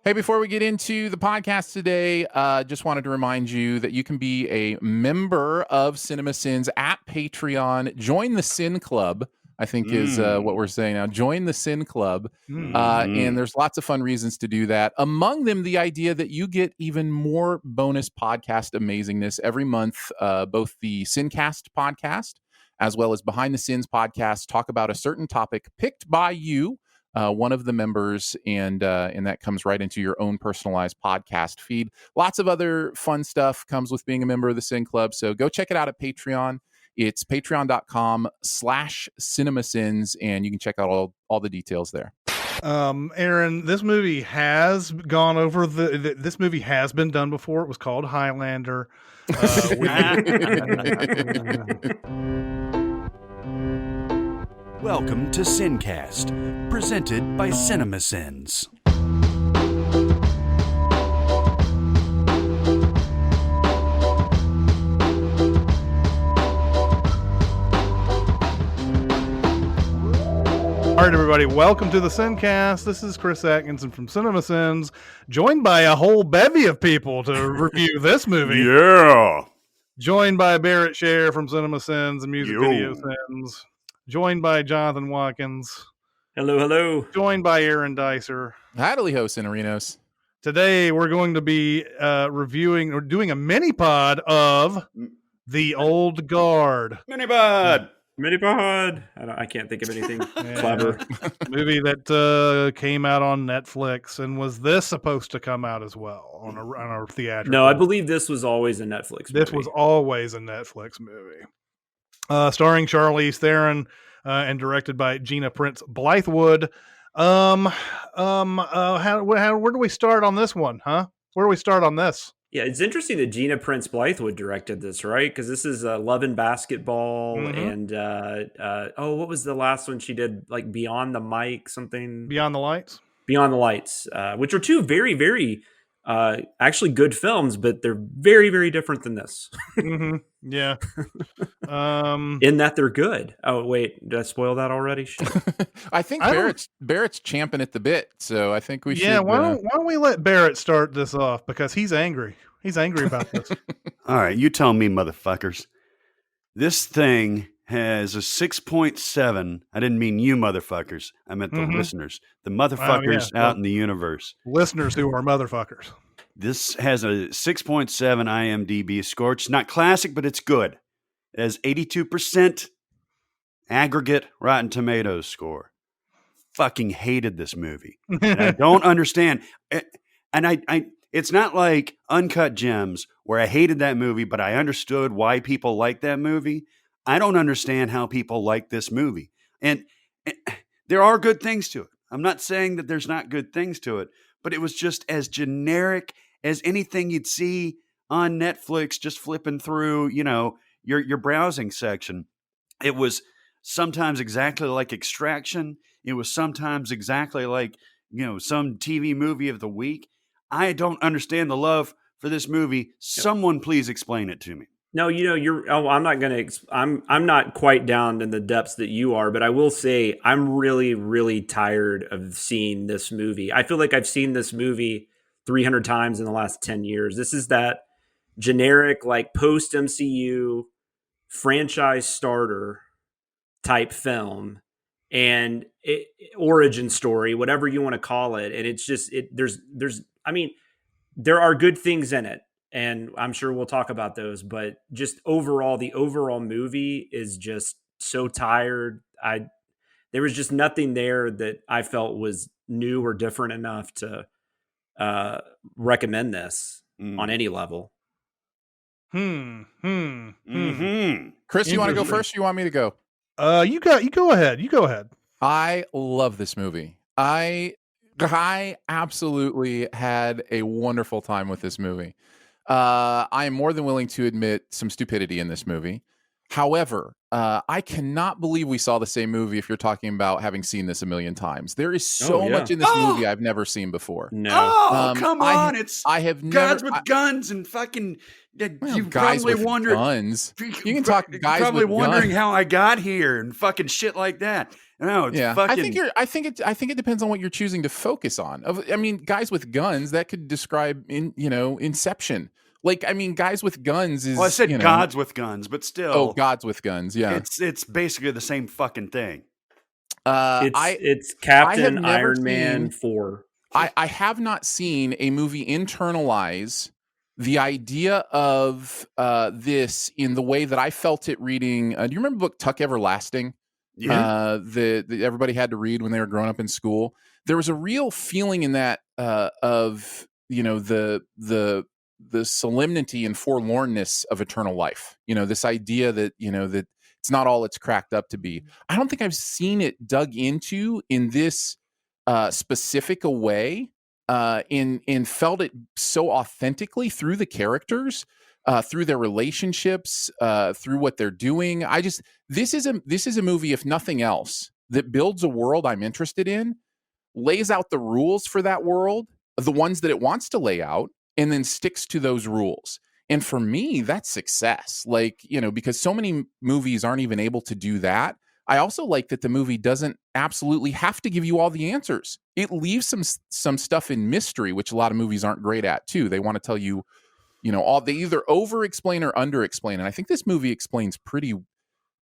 Hey, before we get into the podcast today, just wanted to remind you that you can be a member of Cinemasins at Patreon. Join the Sin Club, I think is what we're saying now. Join the Sin Club. And there's lots of fun reasons to do that. Among them, the idea that you get even more bonus podcast amazingness every month. Both the SinCast podcast as well as Behind the Sins podcast talk about a certain topic picked by you, one of the members, and that comes right into your own personalized podcast feed. Lots of other fun stuff comes with being a member of the Sin Club. So go check it out at Patreon. It's patreon.com/cinemasins, and you can check out all the details there. Aaron, this movie has gone over this movie has been done before. It was called Highlander. Welcome to SinCast, presented by Cinemasins. All right, everybody, welcome to the SinCast. This is Chris Atkinson from Cinemasins, joined by a whole bevy of people to review this movie. Yeah. Joined by Barrett Scher from Cinemasins and Music Video Sins. Joined by Jonathan Watkins. Hello, hello. Joined by Aaron Dicer. Hadley hosts in Arenos. Today, we're going to be reviewing or doing a mini-pod of The Old Guard. MINIPOD. MINIPOD. I can't think of anything clever. Movie that came out on Netflix, and was this supposed to come out as well on our theatrical? No, I believe this was always a Netflix movie. This was always a Netflix movie. Starring Charlize Theron and directed by Gina Prince Blythewood. Where do we start on this one, huh? Where do we start on this? Yeah, it's interesting that Gina Prince Blythewood directed this, right? Because this is Love and Basketball, and what was the last one she did? Like Beyond the Mic, something. Beyond the Lights. Beyond the Lights, which are two very, very actually good films, but they're very, very different than this. Yeah. In that they're good. Oh wait, did I spoil that already? I think Barrett's champing at the bit, so I think we should. Yeah, why don't we let Barrett start this off, because he's angry. He's angry about this. All right, you tell me, motherfuckers. This thing has a 6.7. I didn't mean you motherfuckers. I meant the listeners. The motherfuckers out in the universe. Listeners who are motherfuckers. This has a 6.7 IMDb score. It's not classic, but it's good. It has 82% aggregate Rotten Tomatoes score. Fucking hated this movie. And I don't understand. And it's not like Uncut Gems where I hated that movie, but I understood why people like that movie. I don't understand how people like this movie. And there are good things to it. I'm not saying that there's not good things to it, but it was just as generic as anything you'd see on Netflix, just flipping through, your browsing section. It was sometimes exactly like Extraction. It was sometimes exactly like, some TV movie of the week. I don't understand the love for this movie. Someone please explain it to me. No, I'm not going to, I'm not quite down in the depths that you are, but I will say I'm really, really tired of seeing this movie. I feel like I've seen this movie 300 times in the last 10 years. This is that generic, like post MCU franchise starter type film and origin story, whatever you want to call it. And it's just, there are good things in it. And I'm sure we'll talk about those, but just overall, the overall movie is just so tired. There was just nothing there that I felt was new or different enough to recommend this on any level. Chris, you want to go first? Or you want me to go? You go ahead. You go ahead. I love this movie. I absolutely had a wonderful time with this movie. I am more than willing to admit some stupidity in this movie. However, I cannot believe we saw the same movie if you're talking about having seen this a million times. There is so much in this movie I've never seen before. No. Oh, come on. I have guys never with guns and fucking you guys probably with wondered guns. You can talk guys probably with wondering guns. how I got here and fucking shit like that. No, it's fucking I think it depends on what you're choosing to focus on. I mean, guys with guns, that could describe Inception. Like, I mean, guys with guns is. Well, I said gods with guns, but still. Oh, gods with guns. Yeah, it's basically the same fucking thing. It's Captain Iron Man 4. I have not seen a movie internalize the idea of this in the way that I felt it reading. Do you remember the book Tuck Everlasting? Yeah. That everybody had to read when they were growing up in school. There was a real feeling in that of the solemnity and forlornness of eternal life. This idea that that it's not all it's cracked up to be. I don't think I've seen it dug into in this specific a way, and felt it so authentically through the characters, through their relationships, through what they're doing. This is a movie, if nothing else, that builds a world I'm interested in, lays out the rules for that world, the ones that it wants to lay out, and then sticks to those rules. And for me, that's success. Like, because so many movies aren't even able to do that. I also like that the movie doesn't absolutely have to give you all the answers. It leaves some stuff in mystery, which a lot of movies aren't great at too. They want to tell you, they either over explain or under explain. And I think this movie explains pretty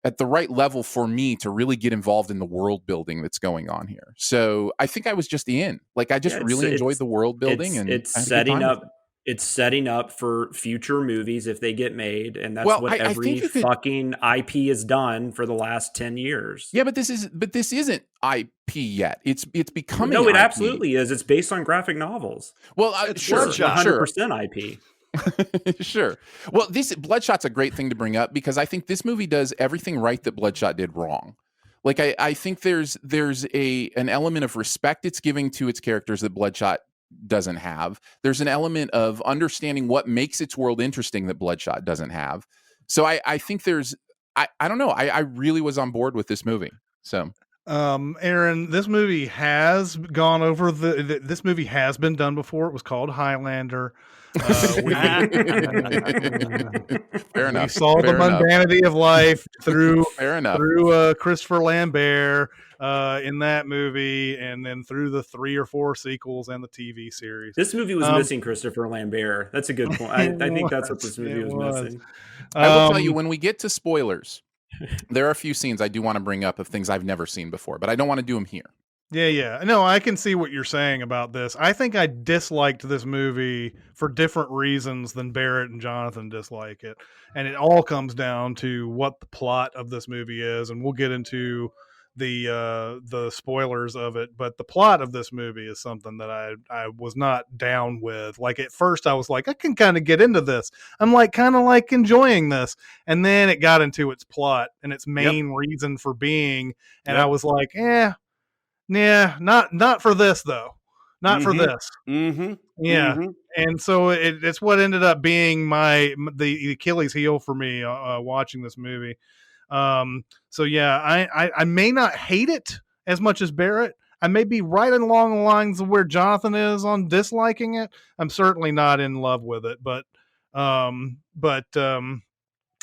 at the right level for me to really get involved in the world building that's going on here. So I think I was just in. Like, I just really enjoyed the world building, and it's setting up. It's setting up for future movies if they get made, and that's what every fucking IP has done for the last 10 years. Yeah, but this isn't IP yet. It's becoming. No, it IP. absolutely is. It's based on graphic novels. Well, sure, 100% IP. Sure. Well, Bloodshot's a great thing to bring up because I think this movie does everything right that Bloodshot did wrong. Like, I think there's an element of respect it's giving to its characters that Bloodshot doesn't have. There's an element of understanding what makes its world interesting that Bloodshot doesn't have. So I think I don't know. I really was on board with this movie. So Aaron, this movie has gone over this movie has been done before. It was called Highlander. Fair enough. We saw the mundanity of life through Christopher Lambert in that movie, and then through the 3 or 4 sequels and the TV series. This movie was missing Christopher Lambert. That's a good point. I think that's what this movie was missing. I will tell you, when we get to spoilers, there are a few scenes I do want to bring up of things I've never seen before, but I don't want to do them here. Yeah. No, I can see what you're saying about this. I think I disliked this movie for different reasons than Barrett and Jonathan dislike it. And it all comes down to what the plot of this movie is. And we'll get into the spoilers of it. But the plot of this movie is something that I was not down with. Like, at first I was like, I can kind of get into this. I'm like, kind of like enjoying this. And then it got into its plot and its main reason for being. And I was like, yeah, not for this though. Not for this. Mm-hmm. Yeah. Mm-hmm. And so it's what ended up being the Achilles heel for me watching this movie. So yeah, I may not hate it as much as Barrett. I may be right along the lines of where Jonathan is on disliking it. I'm certainly not in love with it, but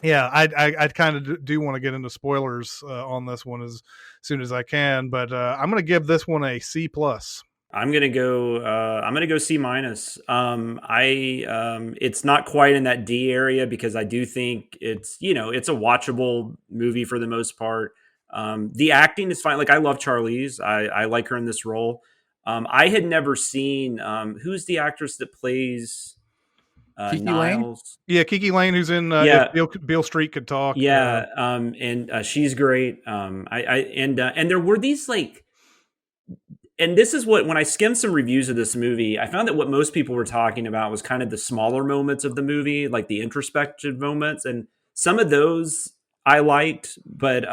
yeah, I kind of do want to get into spoilers on this one as soon as I can, but I'm going to give this one a C+. I'm gonna go C-. It's not quite in that D area because I do think it's a watchable movie for the most part. The acting is fine. Like, I love Charlize. I like her in this role. I had never seen who's the actress that plays Kiki Niles. Lane? Yeah, Kiki Lane, who's in Beale Street Could Talk. Yeah, and she's great. And there were these and this is when I skimmed some reviews of this movie, I found that what most people were talking about was kind of the smaller moments of the movie, like the introspective moments, and some of those I liked, but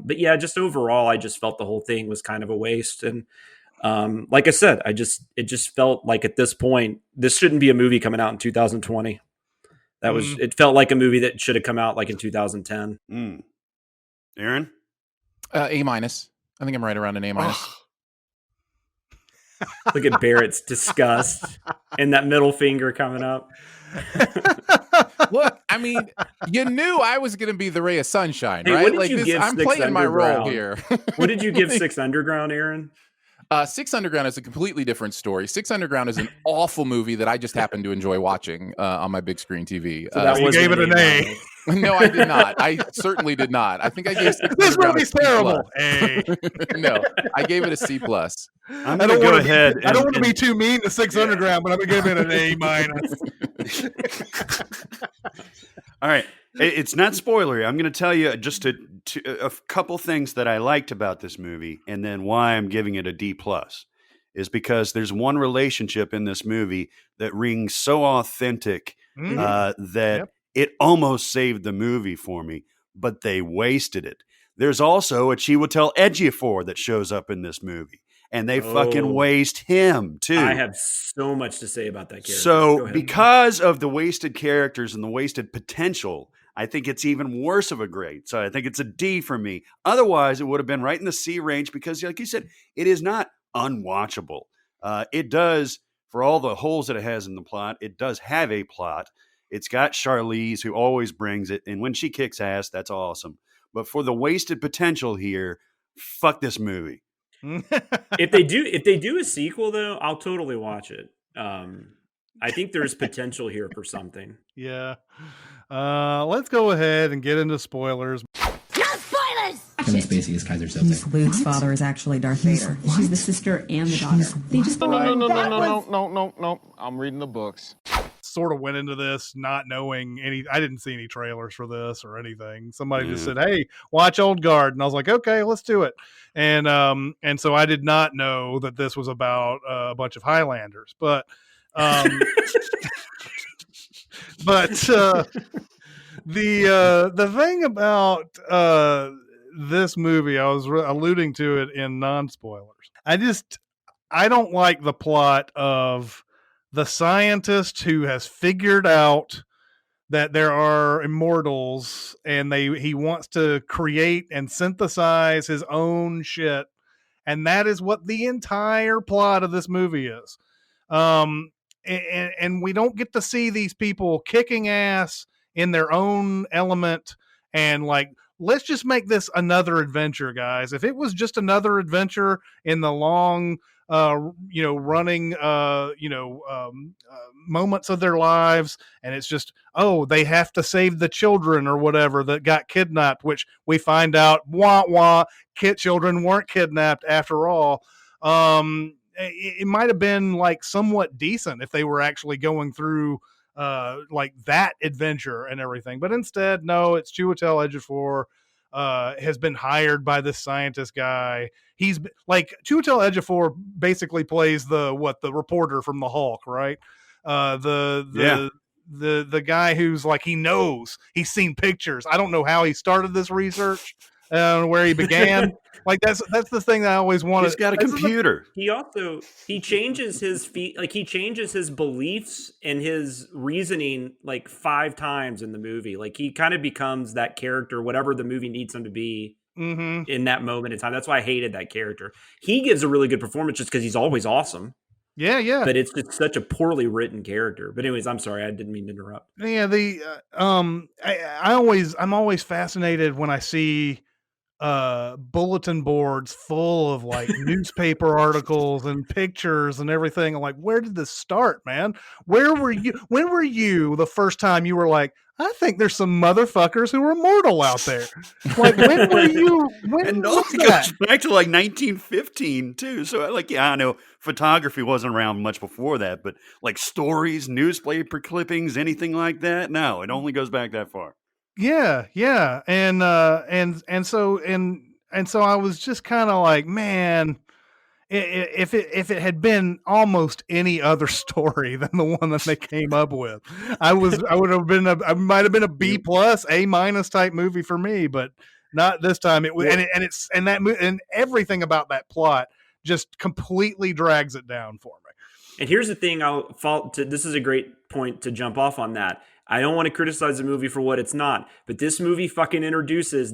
yeah, just overall, I just felt the whole thing was kind of a waste. And like I said, it just felt like at this point, this shouldn't be a movie coming out in 2020. It felt like a movie that should have come out like in 2010. Aaron? A minus. I think I'm right around an A minus. Look at Barrett's disgust and that middle finger coming up. Look, I mean, you knew I was going to be the ray of sunshine, Hey, right? what did Like you this, give I'm Six playing my role Underground? here. What did you give Six Underground, Aaron? Six Underground is a completely different story. Six Underground is an awful movie that I just happen to enjoy watching on my big screen TV. So that You was gave it an A. No, I did not. I certainly did not. I think I gave Six This Underground movie's a C+. terrible. A. No, I gave it a C+. I'm going to go ahead. I don't want to be too mean to Six Underground, but I'm going to give it an A minus. All right. It's not spoilery. I'm going to tell you just a couple things that I liked about this movie, and then why I'm giving it a D+. Is because there's one relationship in this movie that rings so authentic that it almost saved the movie for me, but they wasted it. There's also a Chiwetel Ejiofor that shows up in this movie, and they fucking waste him too. I have so much to say about that character. So because of the wasted characters and the wasted potential, I think it's even worse of a grade. So I think it's a D for me. Otherwise, it would have been right in the C range because, like you said, it is not unwatchable. It does, for all the holes that it has in the plot, it does have a plot. It's got Charlize, who always brings it, and when she kicks ass, that's awesome. But for the wasted potential here, fuck this movie. If they do a sequel, though, I'll totally watch it. I think there's potential here for something. Yeah. Let's go ahead and get into spoilers. Kevin Spacey is Kaiser Soze. Luke's father is actually Darth Vader. She's the sister and the daughter. They just No. I'm reading the books. Sort of went into this not knowing I didn't see any trailers for this or anything. Somebody just said, "Hey, watch Old Guard," and I was like, "Okay, let's do it." And so I did not know that this was about a bunch of Highlanders, but the thing about this movie, I was alluding to it in non-spoilers. I don't like the plot of the scientist who has figured out that there are immortals and he wants to create and synthesize his own shit. And that is what the entire plot of this movie is. And we don't get to see these people kicking ass in their own element and like, let's just make this another adventure, guys. If it was just another adventure in the long, running, moments of their lives, and it's just, they have to save the children or whatever that got kidnapped, which we find out, children weren't kidnapped after all. It might have been like somewhat decent if they were actually going through like that adventure and everything, but instead, no, it's Chiwetel Ejiofor has been hired by this scientist guy. He's like Chiwetel Ejiofor basically plays the reporter from the Hulk, right? The guy who's like, he's seen pictures. I don't know how he started this research, where he began. Like that's the thing that I always wanted. He's got a computer. He changes his he changes his beliefs and his reasoning like 5 times in the movie. Like he kind of becomes that character, whatever the movie needs him to be in that moment in time. That's why I hated that character. He gives a really good performance just because he's always awesome. Yeah. But it's just such a poorly written character. But anyways, I'm sorry, I didn't mean to interrupt. Yeah, I'm always fascinated when I see bulletin boards full of like newspaper articles and pictures and everything. I'm like, where did this start, man? Where were you? When were you the first time you were like, I think there's some motherfuckers who are immortal out there? Like, when were you? When was it that? goes back to like 1915 too. So like, yeah, I know photography wasn't around much before that, but like stories, newspaper clippings, anything like that, no, it only goes back that far. Yeah. And so I was just kind of like, man, if it had been almost any other story than the one that they came up with, I might have been a B+, A- type movie for me, but not this time. It was, and everything about that plot just completely drags it down for me. And here's the thing, this is a great point to jump off on that. I don't want to criticize the movie for what it's not, but this movie fucking introduces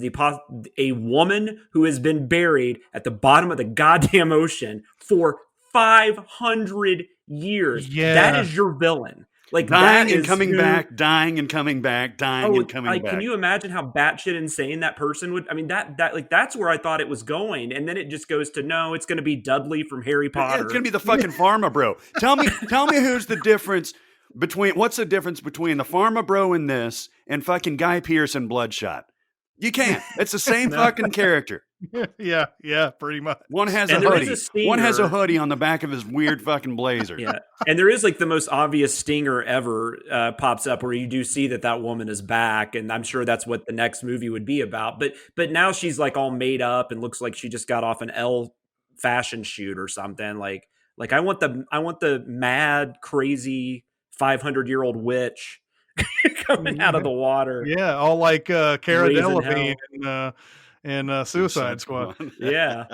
a woman who has been buried at the bottom of the goddamn ocean for 500 years. Yeah. That is your villain. Like dying that and is coming who- back, dying and coming back, dying and coming back. Can you imagine how batshit insane that person would? I mean, that's where I thought it was going, and then it just goes to no, it's going to be Dudley from Harry Potter. Yeah, it's gonna be the fucking pharma bro. Tell me who's the difference between what's the difference between the pharma bro in this and fucking Guy Pearce in Bloodshot? You can't. It's the same fucking character. Yeah, pretty much. One has And a there is hoodie. a stinger. One has a hoodie on the back of his weird fucking blazer. Yeah, and there is like the most obvious stinger ever pops up where you do see that woman is back, and I'm sure that's what the next movie would be about. But now she's like all made up and looks like she just got off an Elle fashion shoot or something. Like I want the mad crazy 500-year-old witch coming out of the water. Yeah, all like Cara Raising Delevingne in Suicide Squad. Yeah.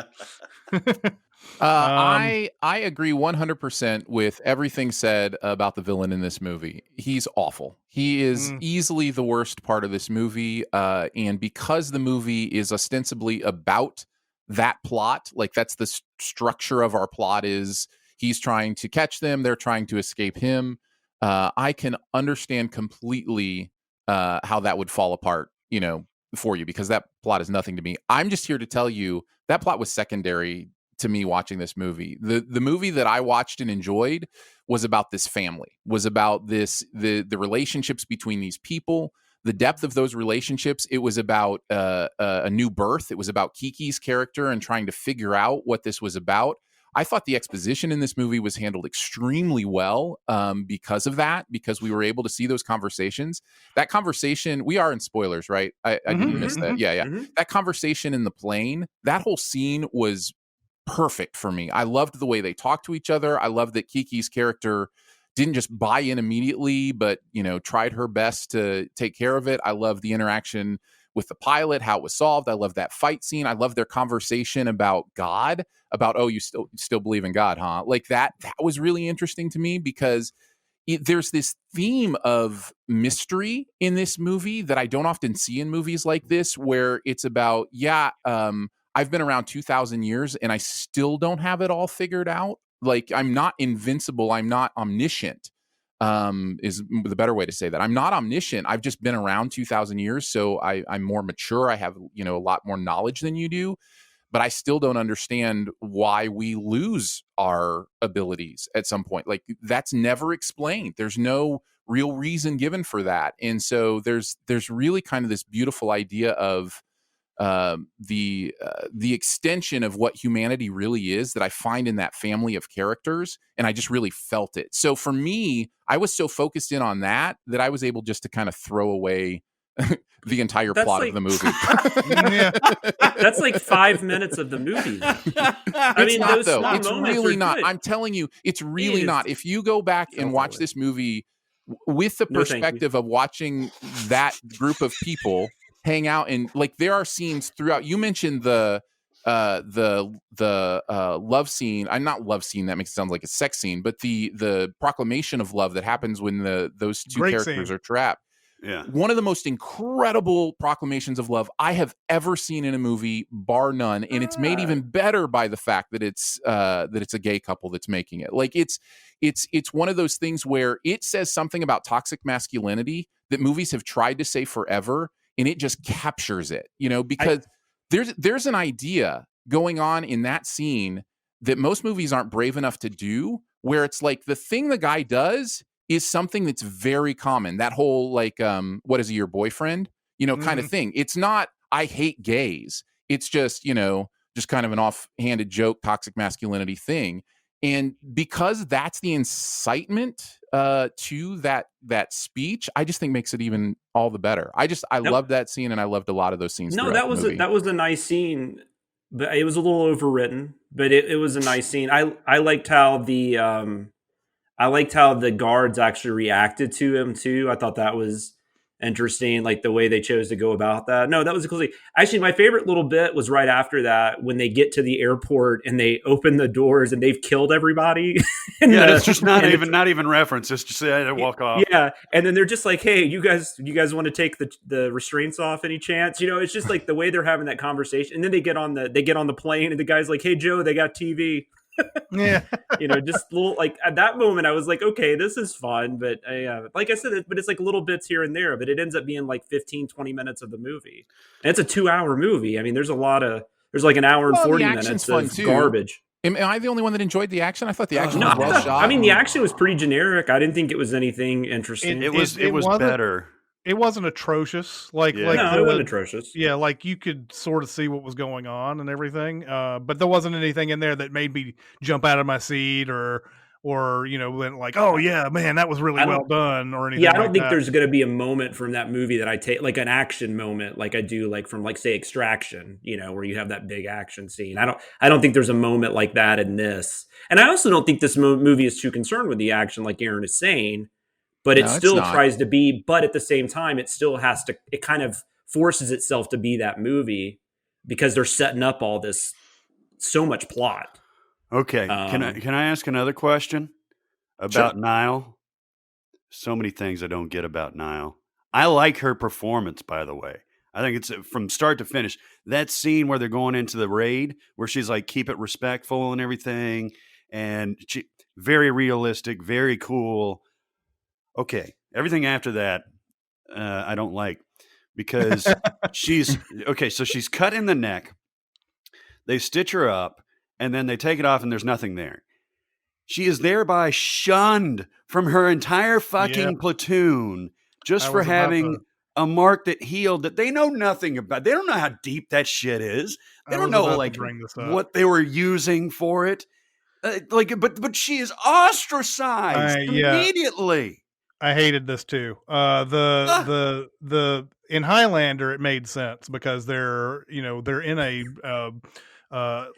I agree 100% with everything said about the villain in this movie. He's awful. He is easily the worst part of this movie. And because the movie is ostensibly about that plot, like that's the structure of our plot is he's trying to catch them. They're trying to escape him. I can understand completely how that would fall apart, for you, because that plot is nothing to me. I'm just here to tell you that plot was secondary to me watching this movie. The movie that I watched and enjoyed was about this family, was about the relationships between these people, the depth of those relationships. It was about a new birth. It was about Kiki's character and trying to figure out what this was about. I thought the exposition in this movie was handled extremely well because of that, because we were able to see those conversations. That conversation, we are in spoilers, right? I didn't miss that. Yeah. Mm-hmm. That conversation in the plane, that whole scene was perfect for me. I loved the way they talked to each other. I loved that Kiki's character didn't just buy in immediately, but, tried her best to take care of it. I love the interaction with the pilot, how it was solved. I love that fight scene. I love their conversation about God, about, oh, you still believe in God, huh? Like that was really interesting to me because there's this theme of mystery in this movie that I don't often see in movies like this, where it's about, I've been around 2,000 years and I still don't have it all figured out. Like I'm not invincible. I'm not omniscient. Is the better way to say that. I'm not omniscient. I've just been around 2,000 years, so I'm more mature. I have a lot more knowledge than you do, but I still don't understand why we lose our abilities at some point. Like that's never explained. There's no real reason given for that, and so there's really kind of this beautiful idea of the extension of what humanity really is that I find in that family of characters, and I just really felt it. So for me, I was so focused in on that I was able just to kind of throw away the entire plot of the movie. That's like 5 minutes of the movie. It's really not. I'm telling you, it's really not. If you go back and watch this movie with the perspective of watching that group of people hang out, and like there are scenes throughout. You mentioned the love scene. I'm not love scene. That makes it sound like a sex scene, but the proclamation of love that happens when those two characters are trapped. Yeah, one of the most incredible proclamations of love I have ever seen in a movie, bar none. And it's made even better by the fact that it's a gay couple that's making it. Like it's one of those things where it says something about toxic masculinity that movies have tried to say forever. And it just captures it, because there's an idea going on in that scene that most movies aren't brave enough to do, where it's like the thing the guy does is something that's very common. That whole like, what is he, your boyfriend, kind of thing. It's not, I hate gays. It's just, just kind of an offhanded joke, toxic masculinity thing. And because that's the incitement to that speech, I just think makes it even all the better. I loved that scene, and I loved a lot of those scenes. No, that was a nice scene, but it was a little overwritten. But it was a nice scene. I liked how the guards actually reacted to him too. I thought that was interesting, like the way they chose to go about that. No, that was a cool thing. Actually, my favorite little bit was right after that when they get to the airport and they open the doors and they've killed everybody. It's just not even reference. It's just they walk off. Yeah, and then they're just like, "Hey, you guys want to take the restraints off any chance?" It's just like the way they're having that conversation. And then they get on the plane and the guy's like, "Hey, Joe, they got TV." Yeah. Just little, like at that moment I was like, okay, this is fun, but like I said, but it's like little bits here and there, but it ends up being like 15-20 minutes of the movie, and it's a 2-hour movie. I mean, there's like an hour and 40 minutes of garbage. Am I the only one that enjoyed the action? I thought the action No, was well shot. I mean, the action was pretty generic. I didn't think it was anything interesting. It was better. It wasn't atrocious. No, it wasn't atrocious. Yeah, like you could sort of see what was going on and everything. But there wasn't anything in there that made me jump out of my seat or went like, oh yeah, man, that was really well done or anything. Yeah, I don't like think that. there's going to be a moment from that movie that I take like an action moment, like I do, like from like say Extraction, where you have that big action scene. I don't think there's a moment like that in this, and I also don't think this movie is too concerned with the action, like Aaron is saying. But it still tries to be, but at the same time, it still has to, it kind of forces itself to be that movie because they're setting up all this, so much plot. Okay. Can I ask another question about Niall? So many things I don't get about Niall. I like her performance, by the way. I think it's from start to finish. That scene where they're going into the raid, where she's like, keep it respectful and everything. And she, very realistic, very cool. Okay, everything after that, I don't like because she's cut in the neck. They stitch her up and then they take it off and there's nothing there. She is thereby shunned from her entire fucking platoon just for having a mark that healed that they know nothing about. They don't know how deep that shit is. They don't know like what they were using for it. But she is ostracized immediately. I hated this too. The in Highlander it made sense because they're in a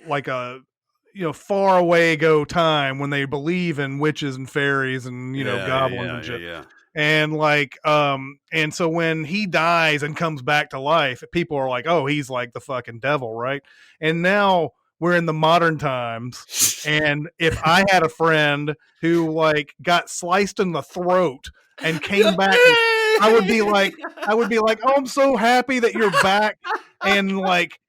like a far away ago time when they believe in witches and fairies and goblins and shit. Yeah. And and so when he dies and comes back to life, people are like, oh, he's like the fucking devil, right? And now we're in the modern times, and if I had a friend who like got sliced in the throat and came back, I would be like, oh, I'm so happy that you're back, and like,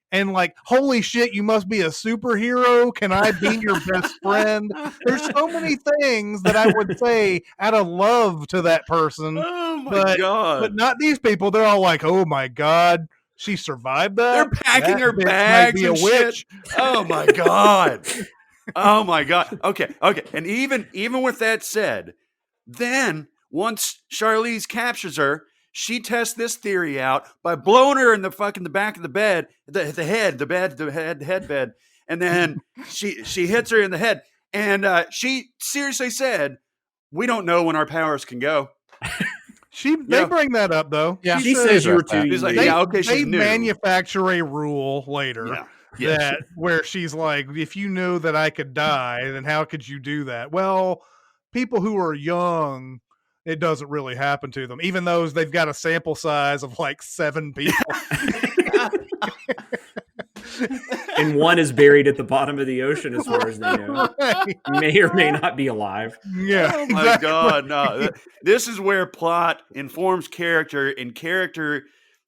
holy shit, you must be a superhero. Can I be your best friend? There's so many things that I would say out of love to that person. Oh my God. But not these people. They're all like, oh my God, she survived that. They're packing her bags and shit. Oh my God. Oh my God. Okay. And even with that said, then once Charlize captures her, she tests this theory out by blowing her in the back of the bed, the head bed, and then she hits her in the head. And she seriously said, "We don't know when our powers can go." They bring that up though. Yeah, she says you were too. He's like, they manufacture a rule later where she's like, if you know that I could die, then how could you do that? Well, people who are young, it doesn't really happen to them, even though they've got a sample size of like 7 people. And one is buried at the bottom of the ocean, as far as they know. Right. May or may not be alive. Yeah. Oh my God, no. This is where plot informs character, and character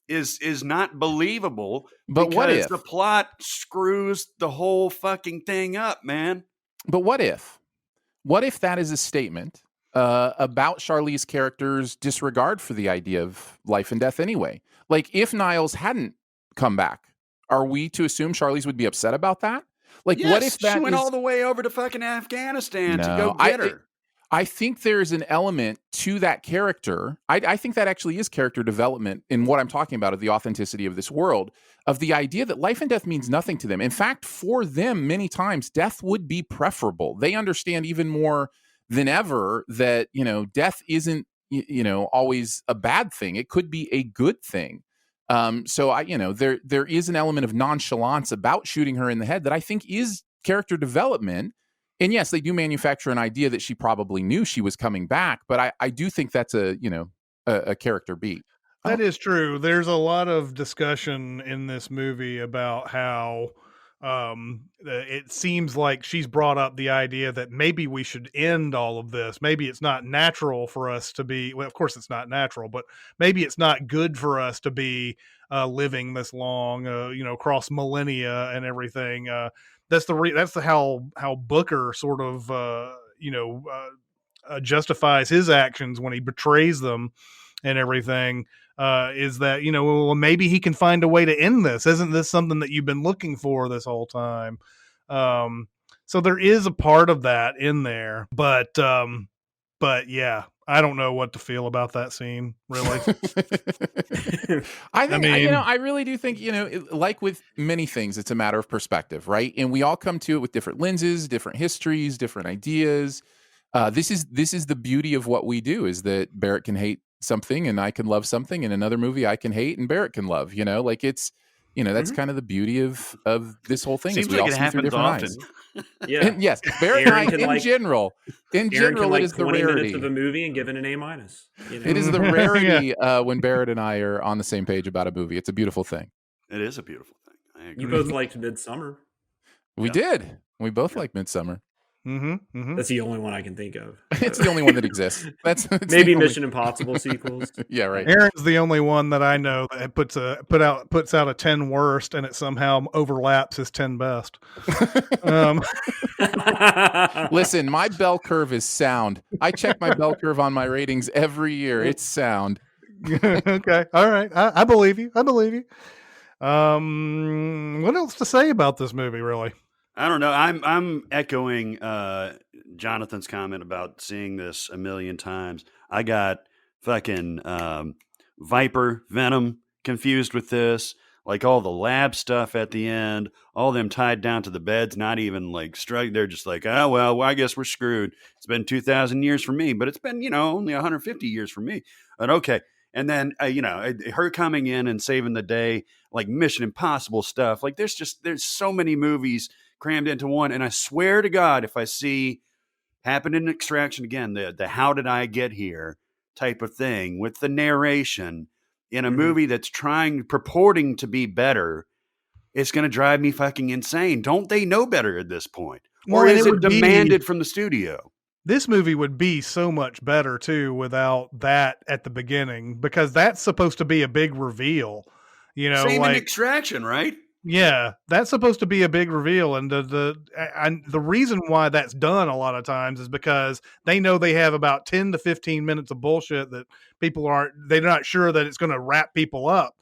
is not believable. But what if the plot screws the whole fucking thing up, man? But what if that is a statement about Charlize's character's disregard for the idea of life and death anyway? Like, if Niles hadn't come back, are we to assume Charlize would be upset about that? Like, yes, what if that she went all the way over to fucking Afghanistan to go get her? I think there's an element to that character. I think that actually is character development in what I'm talking about, of the authenticity of this world, of the idea that life and death means nothing to them. In fact, for them, many times, death would be preferable. They understand even more than ever that, death isn't, always a bad thing. It could be a good thing. So there is an element of nonchalance about shooting her in the head that I think is character development. And yes, they do manufacture an idea that she probably knew she was coming back, but I do think that's a character beat. That is true. There's a lot of discussion in this movie about how it seems like she's brought up the idea that maybe we should end all of this. Maybe it's not natural for us to be, well, of course it's not natural, but maybe it's not good for us to be living this long, across millennia and everything. That's how Booker sort of, justifies his actions when he betrays them and everything. Is that, well, maybe he can find a way to end this. Isn't this something that you've been looking for this whole time? So there is a part of that in there, but yeah, I don't know what to feel about that scene, really. I think, I really do think, like with many things, it's a matter of perspective, right? And we all come to it with different lenses, different histories, different ideas. This is the beauty of what we do, is that Barrett can hate something and I can love something, in another movie I can hate and Barrett can love, like it's, that's kind of the beauty of this whole thing. Seems is we like all it see through happens different often. eyes. Yeah. And yes, Barrett and I, Aaron can, in general, Aaron can it is the 20 minutes rarity. of a movie and give it an A-. It is the rarity when Barrett and I are on the same page about a movie. It's a beautiful thing. It is a beautiful thing. I agree. You both liked Midsummer. We did. We both like Midsummer. That's the only one I can think of. It's the only one that exists. It's Maybe Mission Impossible sequels. Yeah, right. Aaron's the only one that I know that puts out a 10 worst, and it somehow overlaps his 10 best. Listen, my bell curve is sound. I check my bell curve on my ratings every year. It's sound. Okay, all right. I believe you. What else to say about this movie, really? I don't know. I'm echoing Jonathan's comment about seeing this a million times. I got fucking Viper, Venom confused with this. Like all the lab stuff at the end, all them tied down to the beds, not even like struck. They're just like, oh, well, I guess we're screwed. It's been 2,000 years for me, but it's been, only 150 years for me. But okay. And then, her coming in and saving the day, like Mission Impossible stuff. Like there's so many movies crammed into one. And I swear to God, if I see happen in Extraction again, the how did I get here type of thing with the narration in a movie that's purporting to be better, it's going to drive me fucking insane. Don't they know better at this point? Or is it demanded from the studio? This movie would be so much better too without that at the beginning, because that's supposed to be a big reveal. Same in Extraction, right? Yeah, that's supposed to be a big reveal, and the reason why that's done a lot of times is because they know they have about 10 to 15 minutes of bullshit that they're not sure that it's going to wrap people up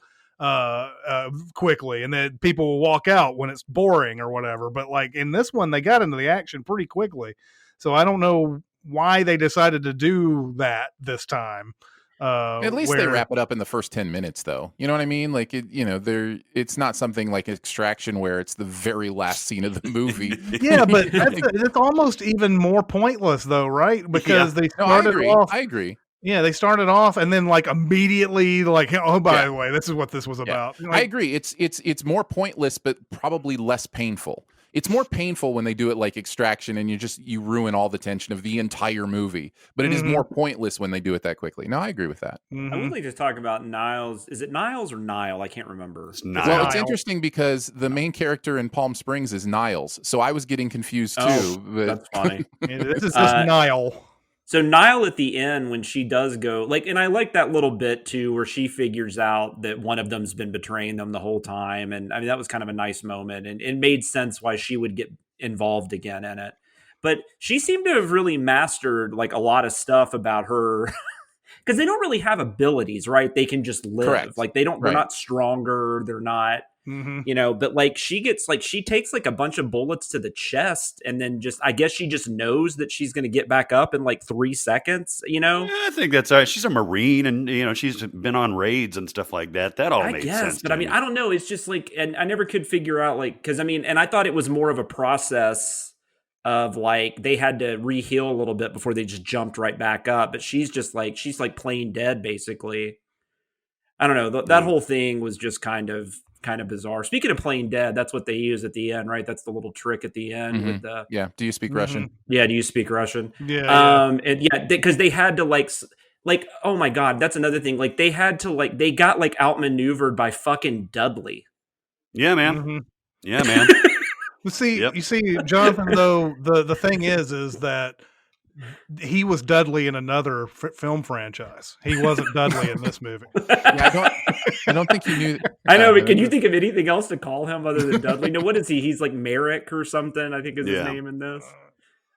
quickly, and then people will walk out when it's boring or whatever. But like in this one, they got into the action pretty quickly, so I don't know why they decided to do that this time. At least they wrap it up in the first 10 minutes, though. You know what I mean? Like it's not something like Extraction where it's the very last scene of the movie. Yeah, but it's almost even more pointless, though, right? Because they started off. I agree. Yeah, they started off and then like immediately like, oh, by the way, this is what this was about. Like, I agree. It's more pointless, but probably less painful. It's more painful when they do it like Extraction and you ruin all the tension of the entire movie. But it is more pointless when they do it that quickly. No, I agree with that. I would like to talk about Niles. Is it Niles or Nile? I can't remember. It's Niles. Well, it's interesting because the main character in Palm Springs is Niles. So I was getting confused too. But... That's funny. This is just Nile. So Nile at the end, when she does go, like, and I like that little bit too, where she figures out that one of them's been betraying them the whole time. And I mean, that was kind of a nice moment, and it made sense why she would get involved again in it. But she seemed to have really mastered like a lot of stuff about her because they don't really have abilities, right? They can just live. Correct. Like they're not stronger. They're not, but like she takes like a bunch of bullets to the chest and then I guess she just knows that she's going to get back up in like 3 seconds, Yeah, I think that's right. She's a Marine and, she's been on raids and stuff like that. That all makes sense. But I mean, I don't know. It's just like, and I never could figure out like, cause I mean, and I thought it was more of a process of like, they had to re-heal a little bit before they just jumped right back up. But she's like plain dead, basically. I don't know. That whole thing was just kind of bizarre. Speaking of playing dead, that's what they use at the end, right? That's the little trick at the end with the do you speak Russian? Yeah, do you speak Russian? Yeah. And because they had to like, oh my God, that's another thing. Like they got like outmaneuvered by fucking Dudley. Yeah, man. Mm-hmm. Yeah, man. You see, Jonathan, though, the thing is that he was Dudley in another film franchise. He wasn't Dudley in this movie. Yeah, I don't think you knew. I know, but can you think of anything else to call him other than Dudley? No, what is he? He's like Merrick or something, I think is his name in this.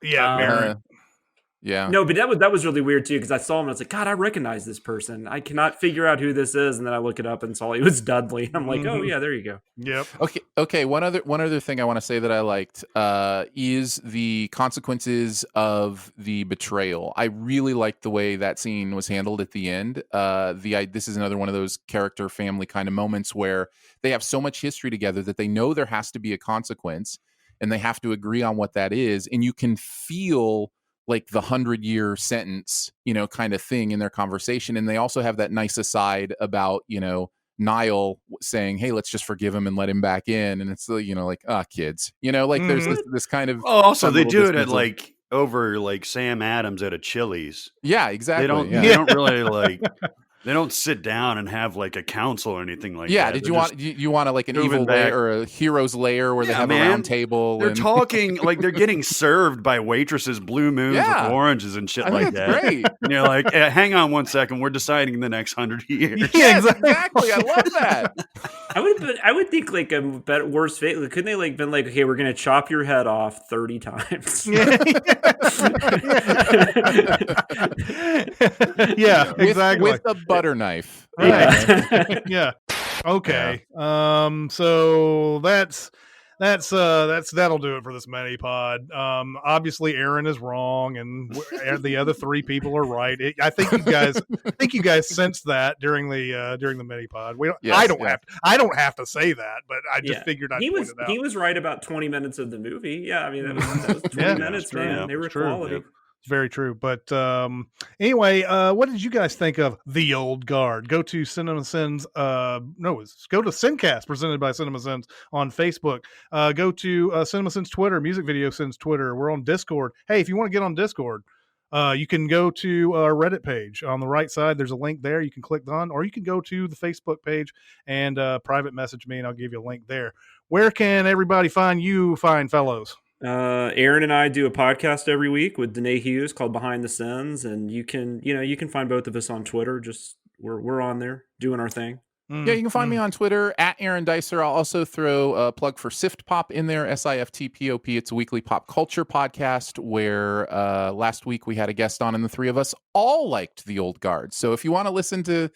Merrick. Yeah. No, but that was really weird too, because I saw him and I was like, God, I recognize this person. I cannot figure out who this is. And then I look it up and saw he was Dudley. I'm like, oh yeah, there you go. Yep. Okay. One other thing I want to say that I liked is the consequences of the betrayal. I really liked the way that scene was handled at the end. This is another one of those character family kind of moments where they have so much history together that they know there has to be a consequence and they have to agree on what that is. And you can feel like the 100-year sentence, kind of thing in their conversation. And they also have that nice aside about, Niall saying, hey, let's just forgive him and let him back in. And it's, like, kids, there's this kind of. Oh, also they do it at over Sam Adams at a Chili's. Yeah, exactly. They don't really they don't sit down and have like a council or anything like that. Yeah, did you want like an evil lair or a hero's lair where they have a round table? They're talking like they're getting served by waitresses blue moons with oranges and shit like that. Great. And you're like, hang on one second, we're deciding the next 100 years. Yeah, exactly. I love that. I would think like a better, worse fate. Couldn't they like been like, okay, we're gonna chop your head off 30 times? Yeah, exactly. With a butter knife. Right. Yeah. Okay. Yeah. So that'll do it for this MINIPOD. Obviously Aaron is wrong and the other three people are right. I think you guys sensed that during the MINIPod. I don't have to say that, but I just figured I'd point it out. He was right about 20 minutes of the movie. Yeah, I mean that was 20 minutes, man. Yeah, they were quality. Yeah. Very true. But anyway, what did you guys think of The Old Guard? Go to Cinemasins. Go to SinCast, presented by Cinemasins on Facebook. Go to Cinemasins Twitter, Music Video Sins Twitter. We're on Discord. Hey, if you want to get on Discord, you can go to our Reddit page. On the right side, there's a link there you can click on, or you can go to the Facebook page and private message me, and I'll give you a link there. Where can everybody find you, fine fellows? Aaron and I do a podcast every week with Danae Hughes called Behind the Sins, and you can find both of us on Twitter. Just we're on there doing our thing. Yeah, you can find me on Twitter at Aaron Dicer. I'll also throw a plug for Sift Pop in there, SIFTPOP. It's a weekly pop culture podcast where last week we had a guest on, and the three of us all liked The Old Guard. So if you want to listen to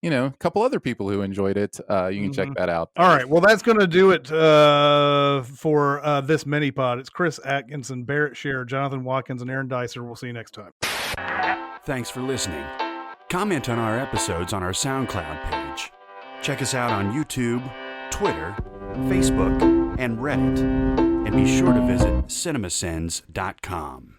a couple other people who enjoyed it, you can check that out. All right. Well, that's going to do it for this MINIPOD. It's Chris Atkinson, Barrett Scherer, Jonathan Watkins, and Aaron Dicer. We'll see you next time. Thanks for listening. Comment on our episodes on our SoundCloud page. Check us out on YouTube, Twitter, Facebook, and Reddit. And be sure to visit cinemasins.com.